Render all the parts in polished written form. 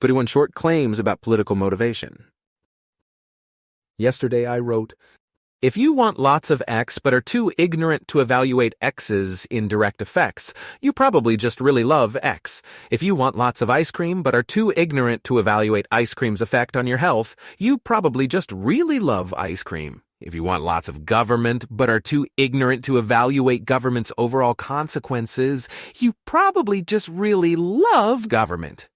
21 short claims about political motivation. Yesterday I wrote, if you want lots of X but are too ignorant to evaluate X's indirect effects, you probably just really love X. If you want lots of ice cream but are too ignorant to evaluate ice cream's effect on your health, you probably just really love ice cream. If you want lots of government but are too ignorant to evaluate government's overall consequences, you probably just really love government.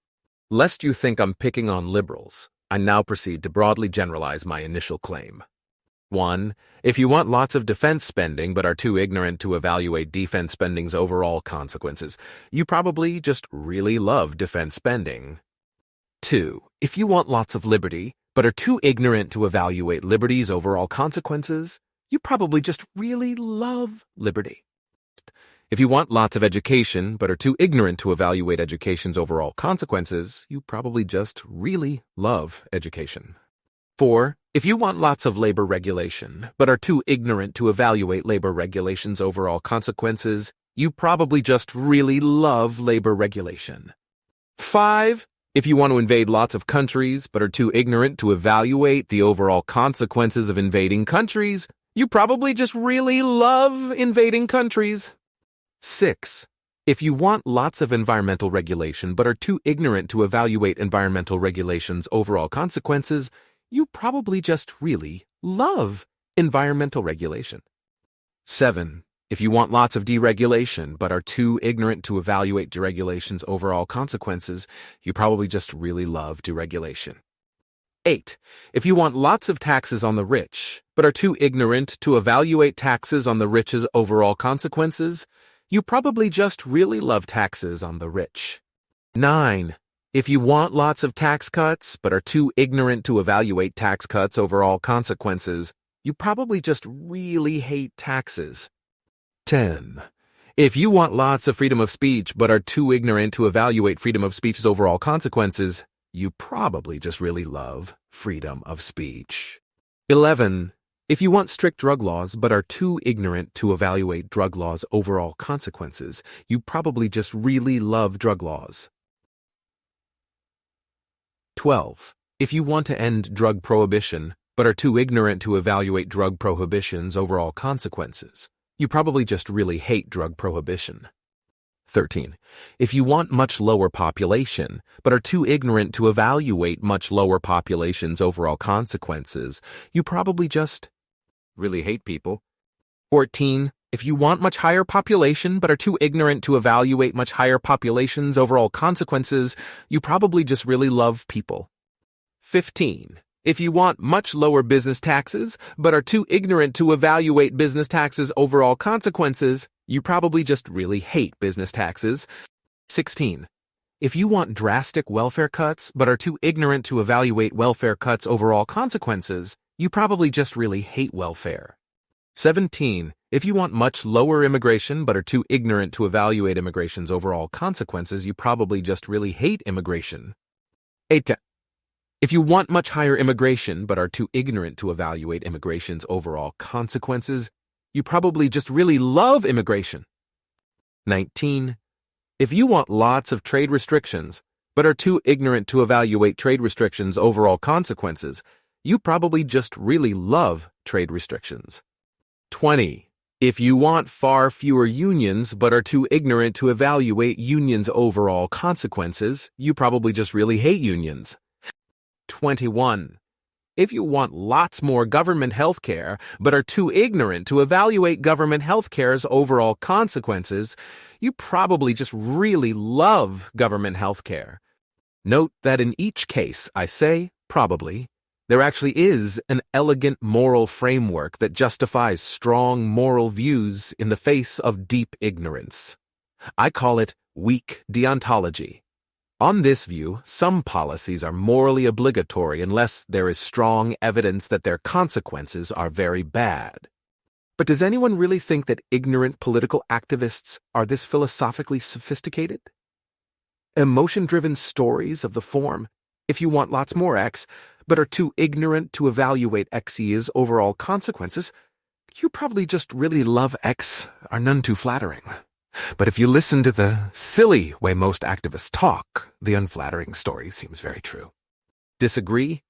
Lest you think I'm picking on liberals, I now proceed to broadly generalize my initial claim. 1. If you want lots of defense spending but are too ignorant to evaluate defense spending's overall consequences, you probably just really love defense spending. 2. If you want lots of liberty but are too ignorant to evaluate liberty's overall consequences, you probably just really love liberty. If you want lots of education but are too ignorant to evaluate education's overall consequences, you probably just really love education. 4. If you want lots of labor regulation but are too ignorant to evaluate labor regulation's overall consequences, you probably just really love labor regulation. 5. If you want to invade lots of countries but are too ignorant to evaluate the overall consequences of invading countries, you probably just really love invading countries. 6. If you want lots of environmental regulation but are too ignorant to evaluate environmental regulation's overall consequences, you probably just really love environmental regulation. 7. If you want lots of deregulation but are too ignorant to evaluate deregulation's overall consequences, you probably just really love deregulation. 8. If you want lots of taxes on the rich but are too ignorant to evaluate taxes on the rich's overall consequences, you probably just really love taxes on the rich. 9. If you want lots of tax cuts but are too ignorant to evaluate tax cuts' overall consequences, you probably just really hate taxes. 10. If you want lots of freedom of speech but are too ignorant to evaluate freedom of speech's overall consequences, you probably just really love freedom of speech. 11. If you want strict drug laws but are too ignorant to evaluate drug laws' overall consequences, you probably just really love drug laws. 12. If you want to end drug prohibition but are too ignorant to evaluate drug prohibition's overall consequences, you probably just really hate drug prohibition. 13. If you want much lower population but are too ignorant to evaluate much lower population's overall consequences, you probably just really hate people. 14. If you want much higher population but are too ignorant to evaluate much higher population's overall consequences, you probably just really love people. 15. If you want much lower business taxes but are too ignorant to evaluate business taxes' overall consequences, you probably just really hate business taxes. 16. If you want drastic welfare cuts but are too ignorant to evaluate welfare cuts' overall consequences, you probably just really hate welfare. 17. If you want much lower immigration but are too ignorant to evaluate immigration's overall consequences, you probably just really hate immigration. 18. If you want much higher immigration but are too ignorant to evaluate immigration's overall consequences, you probably just really love immigration. 19. If you want lots of trade restrictions but are too ignorant to evaluate trade restrictions' overall consequences, you probably just really love trade restrictions. 20. If you want far fewer unions but are too ignorant to evaluate unions' overall consequences, you probably just really hate unions. 21. If you want lots more government health care but are too ignorant to evaluate government health care's overall consequences, you probably just really love government health care. Note that in each case, I say probably, there actually is an elegant moral framework that justifies strong moral views in the face of deep ignorance. I call it weak deontology. On this view, some policies are morally obligatory unless there is strong evidence that their consequences are very bad. But does anyone really think that ignorant political activists are this philosophically sophisticated? Emotion-driven stories of the form, if you want lots more X, but are too ignorant to evaluate X's overall consequences, you probably just really love X, are none too flattering. But if you listen to the silly way most activists talk, the unflattering story seems very true. Disagree?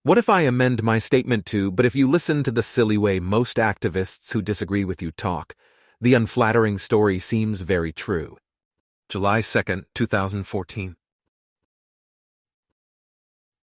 What if I amend my statement to, but if you listen to the silly way most activists who disagree with you talk, the unflattering story seems very true? July 2nd, 2014.